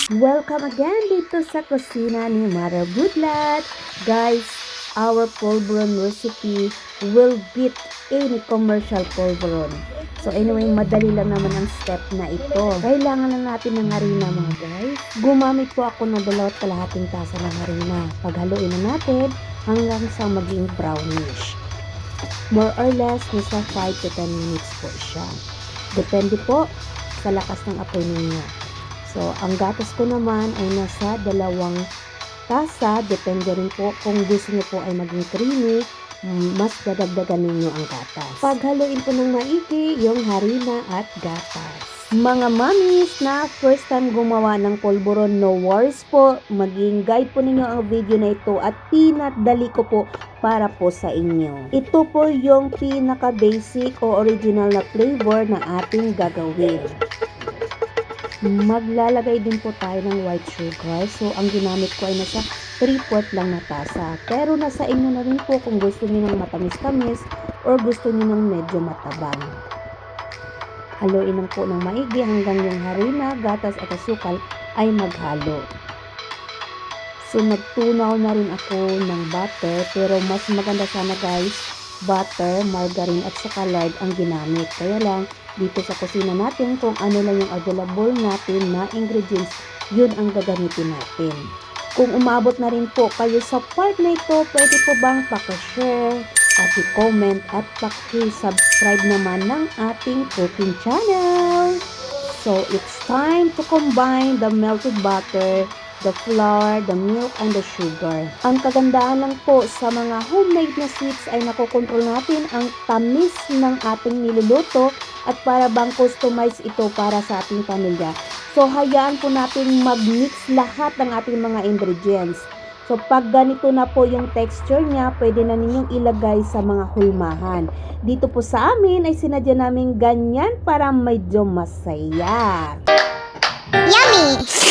Welcome again dito sa kusina ni Mara Budlat. Guys, our polvoron recipe will beat any commercial polvoron. So anyway, madali lang naman ang step na ito. Kailangan lang natin ng harina mga guys. Gumamit po ako ng 2.5 tasa ng harina. Paghaluin na natin hanggang sa maging brownish. More or less, nasa 5 to 10 minutes po siya. Depende po sa lakas ng apoy ninyo. So, ang gatas ko naman ay nasa 2 tasa. Depende rin po kung gusto nyo po ay maging creamy, mas dadagdagan ninyo ang gatas. Paghaluin po ng maigi yung harina at gatas. Mga mommies na first time gumawa ng polvoron, no worries po. Maging guide po ninyo ang video na ito at pinadali ko po para po sa inyo. Ito po yung pinaka basic o original na flavor na ating gagawin. Maglalagay din po tayo ng white sugar. So, ang ginamit ko ay nasa 3/4 lang na tasa. Pero nasa inyo na rin po kung gusto niyo ng matamis-tamis or gusto niyo ng medyo matabang. Haluin lang po ng maigi hanggang yung harina, gatas at asukal ay maghalo. So, nagtunaw na rin ako ng butter. Pero mas maganda sana guys, butter, margarine at saka lard ang ginamit. Kaya lang, dito sa kusina natin, kung ano lang yung available natin na ingredients, yun ang gagamitin natin. Kung umabot na rin po kayo sa part na ito, pwede po bang paki-share, paki-comment at paki-subscribe naman ng ating cooking channel. So, it's time to combine the melted butter, the flour, the milk, and the sugar. Ang kagandahan lang po sa mga homemade na sweets ay nakokontrol natin ang tamis ng ating niluluto at para bang customize ito para sa ating pamilya. So, hayaan po natin mag-mix lahat ng ating mga ingredients. So, pag ganito na po yung texture niya, pwede na ninyong ilagay sa mga hulmahan. Dito po sa amin ay sinadya namin ganyan para medyo masaya. Yummy!